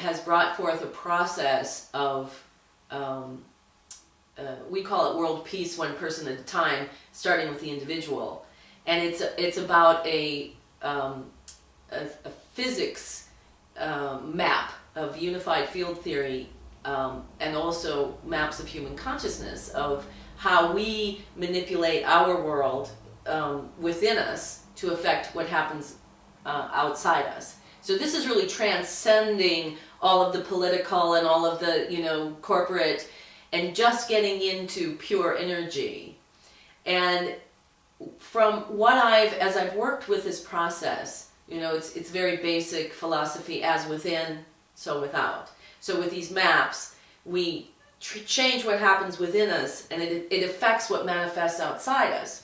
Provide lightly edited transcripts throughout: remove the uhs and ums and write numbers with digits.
has brought forth a process of, we call it world peace, one person at a time, starting with the individual. And it's about a physics map of unified field theory, and also maps of human consciousness, of how we manipulate our world within us to affect what happens outside us. So this is really transcending all of the political and all of the, corporate, and just getting into pure energy. And from what as I've worked with this process, it's very basic philosophy: as within, so without. So with these maps, we change what happens within us, and it affects what manifests outside us.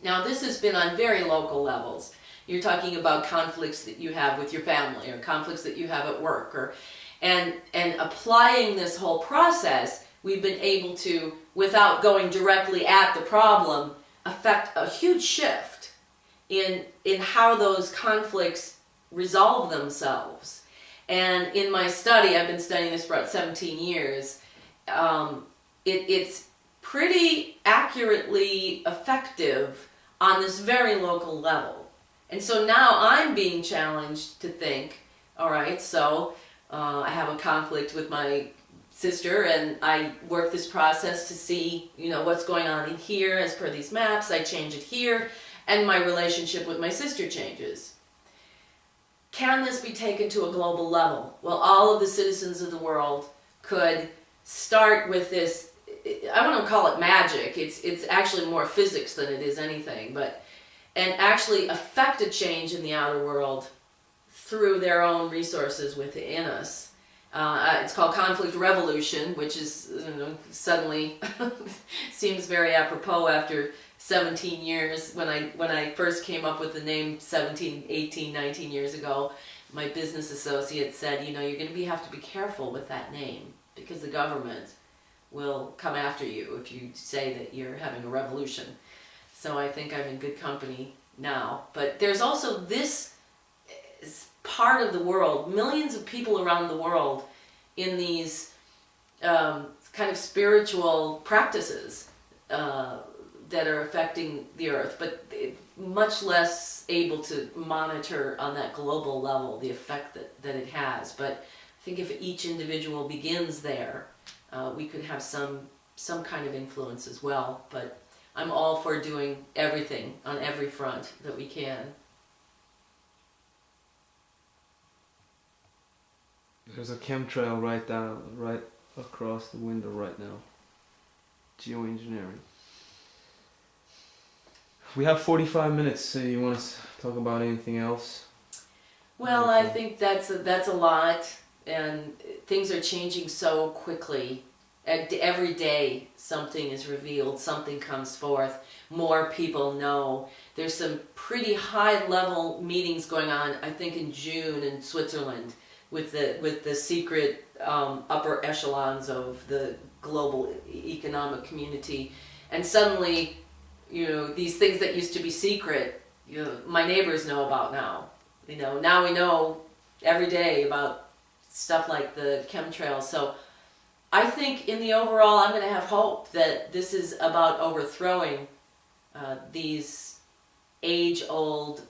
Now, this has been on very local levels. You're talking about conflicts that you have with your family, or conflicts that you have at work, and applying this whole process, we've been able to, without going directly at the problem, affect a huge shift in how those conflicts resolve themselves. And in my study, I've been studying this for about 17 years, it's pretty accurately effective on this very local level. And so now I'm being challenged to think, all right, so I have a conflict with my sister, and I work this process to see, what's going on in here as per these maps. I change it here, and my relationship with my sister changes. Can this be taken to a global level? Well, all of the citizens of the world could start with this. I wouldn't call it magic. It's actually more physics than it is anything, and actually affect a change in the outer world through their own resources within us. It's called conflict revolution, which is suddenly seems very apropos after 17 years. When I first came up with the name 17, 18, 19 years ago, my business associate said, you're going to have to be careful with that name, because the government will come after you if you say that you're having a revolution. So I think I'm in good company now. But there's also this part of the world, millions of people around the world in these kind of spiritual practices that are affecting the earth, but much less able to monitor on that global level the effect that it has. But I think if each individual begins there, we could have some kind of influence as well. But I'm all for doing everything on every front that we can. There's a chemtrail right across the window right now. Geoengineering. We have 45 minutes, so you want to talk about anything else? Well, I think that's a lot, and things are changing so quickly. Every day something is revealed, something comes forth, more people know. There's some pretty high-level meetings going on, I think in June in Switzerland, with the secret upper echelons of the global economic community. And suddenly, these things that used to be secret, my neighbors know about now. Now we know every day about stuff like the chemtrails. So I think in the overall, I'm going to have hope that this is about overthrowing these age-old,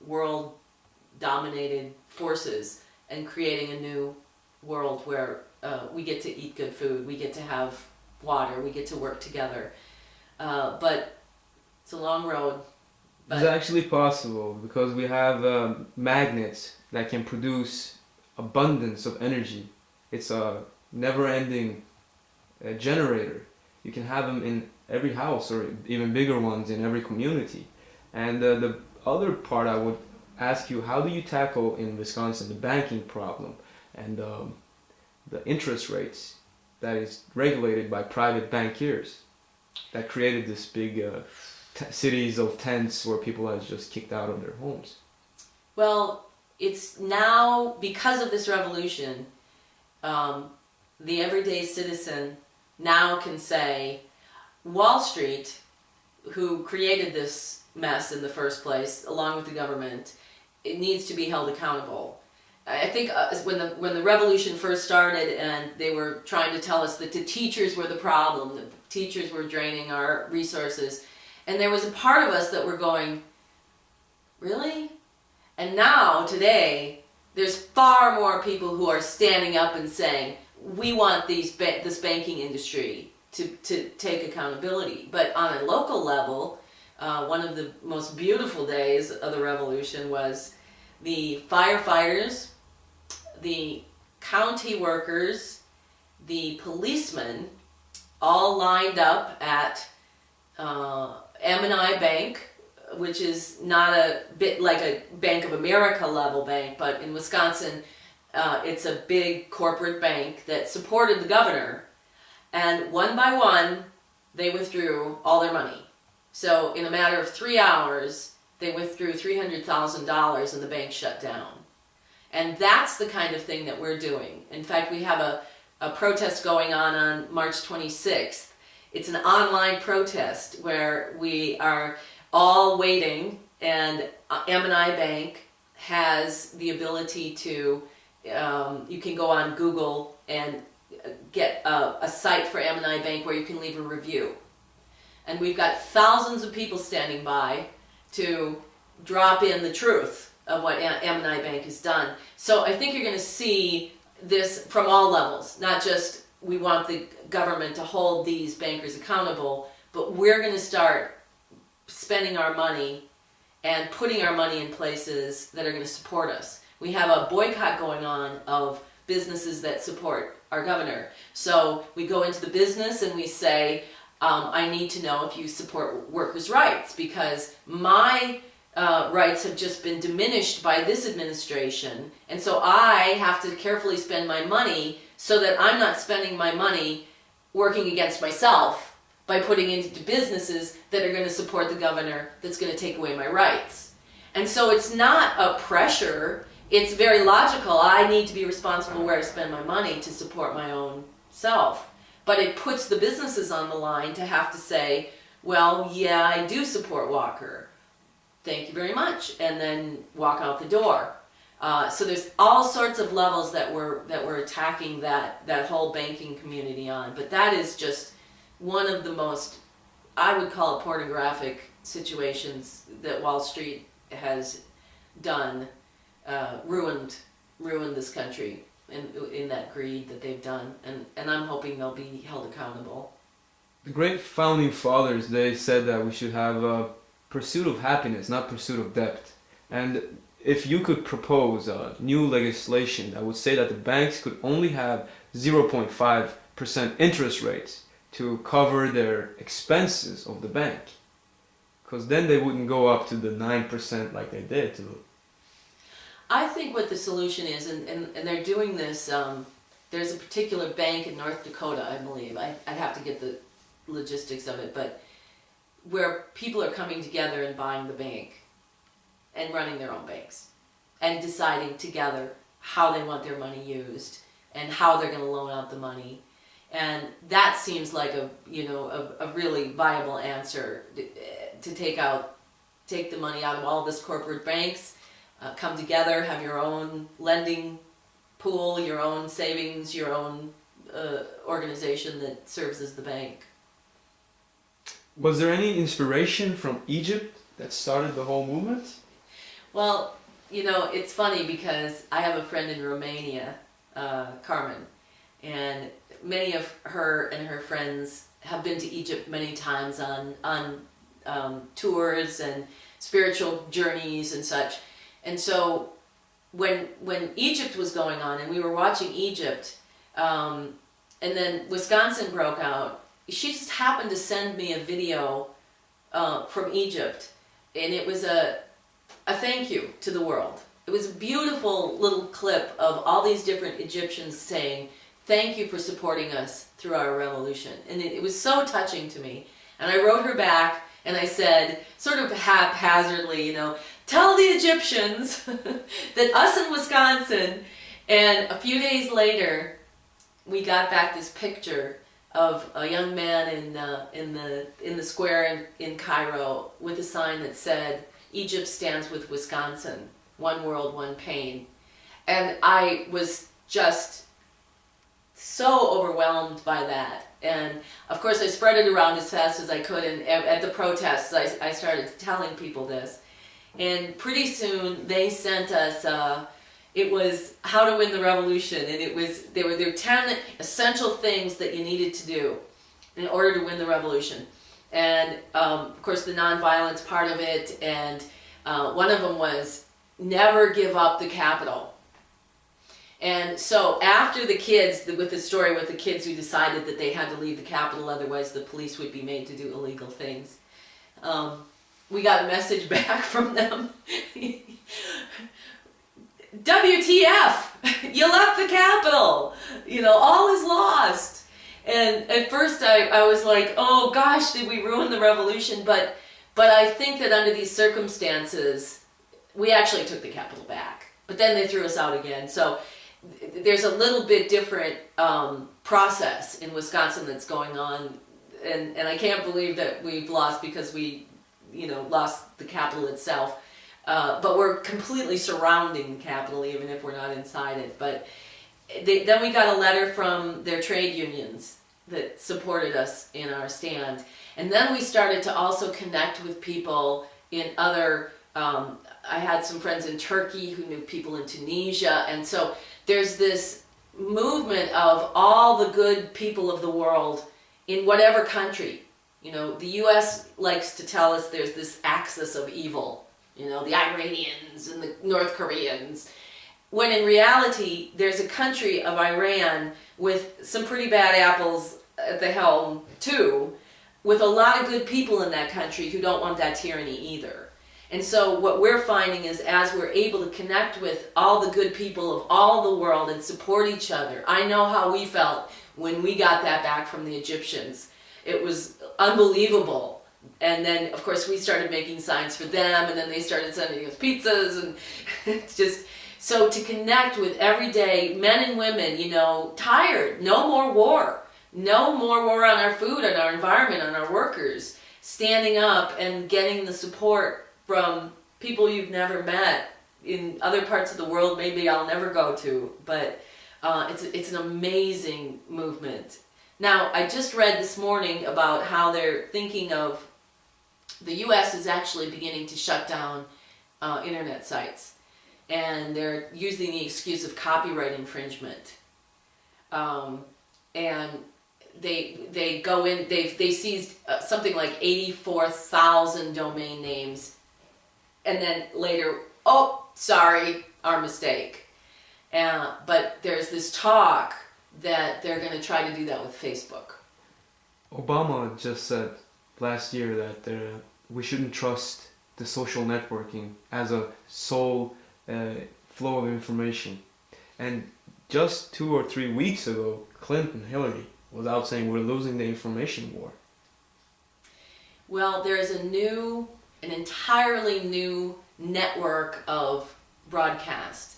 world-dominated forces and creating a new world where we get to eat good food, we get to have water, we get to work together. But it's a long road. It's actually possible, because we have magnets that can produce abundance of energy. It's a never-ending generator. You can have them in every house, or even bigger ones in every community. And the other part I would ask you, how do you tackle in Wisconsin the banking problem and the interest rates that is regulated by private bankiers that created this big cities of tents where people are just kicked out of their homes? Well, it's now, because of this revolution, the everyday citizen now can say, Wall Street, who created this mess in the first place, along with the government, it needs to be held accountable. I think when the revolution first started and they were trying to tell us that the teachers were the problem, the teachers were draining our resources, and there was a part of us that were going, really? And now, today, there's far more people who are standing up and saying, we want this banking industry to take accountability. But on a local level, one of the most beautiful days of the revolution was the firefighters, the county workers, the policemen, all lined up at M&I Bank, which is not a bit like a Bank of America level bank, but in Wisconsin, it's a big corporate bank that supported the governor. And one by one, they withdrew all their money. So in a matter of 3 hours, they withdrew $300,000 and the bank shut down. And that's the kind of thing that we're doing. In fact, we have a protest going on March 26th. It's an online protest where we are all waiting, and M&I Bank has the ability to, you can go on Google and get a site for M&I Bank where you can leave a review. And we've got thousands of people standing by to drop in the truth of what M&I Bank has done. So I think you're going to see this from all levels, not just we want the government to hold these bankers accountable, but we're going to start spending our money and putting our money in places that are going to support us. We have a boycott going on of businesses that support our governor. So we go into the business and we say, I need to know if you support workers' rights, because my rights have just been diminished by this administration, and so I have to carefully spend my money so that I'm not spending my money working against myself by putting into businesses that are going to support the governor that's going to take away my rights. And so it's not a pressure, it's very logical. I need to be responsible where I spend my money to support my own self. But it puts the businesses on the line to have to say, well, yeah, I do support Walker. Thank you very much. And then walk out the door. So there's all sorts of levels that we're attacking that whole banking community on. But that is just one of the most, I would call it, pornographic situations that Wall Street has done, ruined this country in that greed that they've done, and I'm hoping they'll be held accountable. The great founding fathers, they said that we should have a pursuit of happiness, not pursuit of debt. And if you could propose a new legislation that would say that the banks could only have 0.5% interest rates to cover their expenses of the bank, because then they wouldn't go up to the 9% like they did to. I think what the solution is, and they're doing this, there's a particular bank in North Dakota, I believe, I'd have to get the logistics of it, but where people are coming together and buying the bank and running their own banks and deciding together how they want their money used and how they're going to loan out the money. And that seems like a really viable answer to take the money out of all this corporate banks, come together, have your own lending pool, your own savings, your own organization that serves as the bank. Was there any inspiration from Egypt that started the whole movement? Well, it's funny because I have a friend in Romania, Carmen, and many of her and her friends have been to Egypt many times on tours and spiritual journeys and such. And so when Egypt was going on and we were watching Egypt, and then Wisconsin broke out, she just happened to send me a video from Egypt, and it was a thank you to the world. It was a beautiful little clip of all these different Egyptians saying, thank you for supporting us through our revolution. And it was so touching to me. And I wrote her back and I said, sort of haphazardly, tell the Egyptians that us in Wisconsin. And a few days later, we got back this picture of a young man in the square in Cairo with a sign that said, Egypt stands with Wisconsin, one world, one pain. And I was just so overwhelmed by that. And of course I spread it around as fast as I could, and at the protests I started telling people this. And pretty soon they sent us, it was How to Win the Revolution, and there were 10 essential things that you needed to do in order to win the revolution. And of course the nonviolence part of it, and one of them was never give up the Capitol. And so after the kids, with the story with the kids who decided that they had to leave the Capitol, otherwise the police would be made to do illegal things, we got a message back from them. WTF! You left the Capitol! You know, all is lost. And at first I was like, oh gosh, did we ruin the revolution? But I think that under these circumstances, we actually took the Capitol back. But then they threw us out again. So there's a little bit different process in Wisconsin that's going on. And I can't believe that we've lost because we, lost the Capitol itself. But we're completely surrounding the Capitol, even if we're not inside it. But then we got a letter from their trade unions that supported us in our stand. And then we started to also connect with people in other, I had some friends in Turkey who knew people in Tunisia. And so there's this movement of all the good people of the world in whatever country. The U.S. likes to tell us there's this axis of evil, the Iranians and the North Koreans, when in reality there's a country of Iran with some pretty bad apples at the helm too, with a lot of good people in that country who don't want that tyranny either. And so what we're finding is, as we're able to connect with all the good people of all the world and support each other, I know how we felt when we got that back from the Egyptians. It was unbelievable. And then, of course, we started making signs for them, and then they started sending us pizzas, and it's just, so to connect with everyday men and women, tired, no more war. No more war on our food, on our environment, on our workers. Standing up and getting the support from people you've never met in other parts of the world maybe I'll never go to. But it's an amazing movement. Now, I just read this morning about how they're thinking of, the U.S. is actually beginning to shut down internet sites. And they're using the excuse of copyright infringement. And they go in, they seized something like 84,000 domain names, and then later, oh, sorry, our mistake. But there's this talk that they're going to try to do that with Facebook. Obama just said last year that we shouldn't trust the social networking as a sole flow of information. And just 2 or 3 weeks ago, Clinton, Hillary, was out saying we're losing the information war. Well, there is an entirely new network of broadcast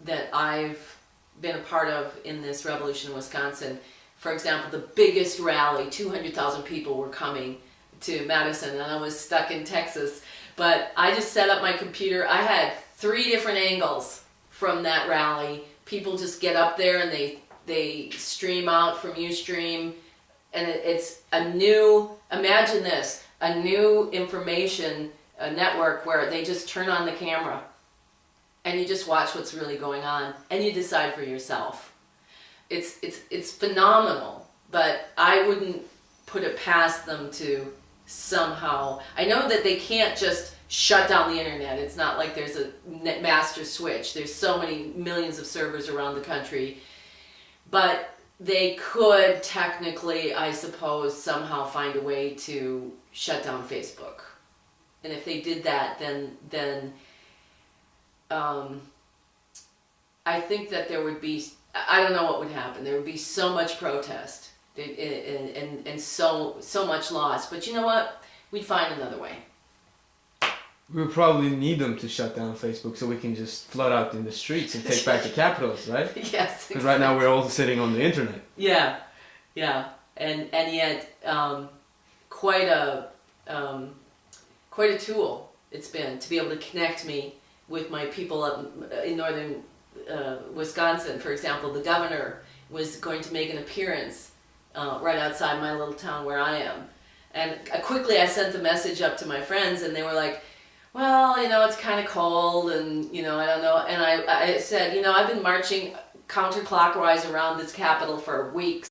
that I've been a part of in this revolution in Wisconsin. For example, the biggest rally, 200,000 people were coming to Madison, and I was stuck in Texas. But I just set up my computer. I had 3 different angles from that rally. People just get up there and they stream out from Ustream, and it's a new, imagine this, a new information network where they just turn on the camera and you just watch what's really going on and you decide for yourself. It's phenomenal, but I wouldn't put it past them to somehow, I know that they can't just shut down the internet. It's not like there's a master switch. There's so many millions of servers around the country. But they could technically, I suppose, somehow find a way to shut down Facebook. And if they did that, then I think that there would be, I don't know what would happen. There would be so much protest and so much loss. But you know what? We'd find another way. We would probably need them to shut down Facebook so we can just flood out in the streets and take back the capitals, right? Yes. Because right now we're all sitting on the internet. Yeah, and yet quite a tool it's been to be able to connect me with my people up in northern Wisconsin, for example, the governor was going to make an appearance right outside my little town where I am. And quickly I sent the message up to my friends, and they were like, well, you know, it's kind of cold, and, you know, I don't know. And I said, you know, I've been marching counterclockwise around this capital for weeks.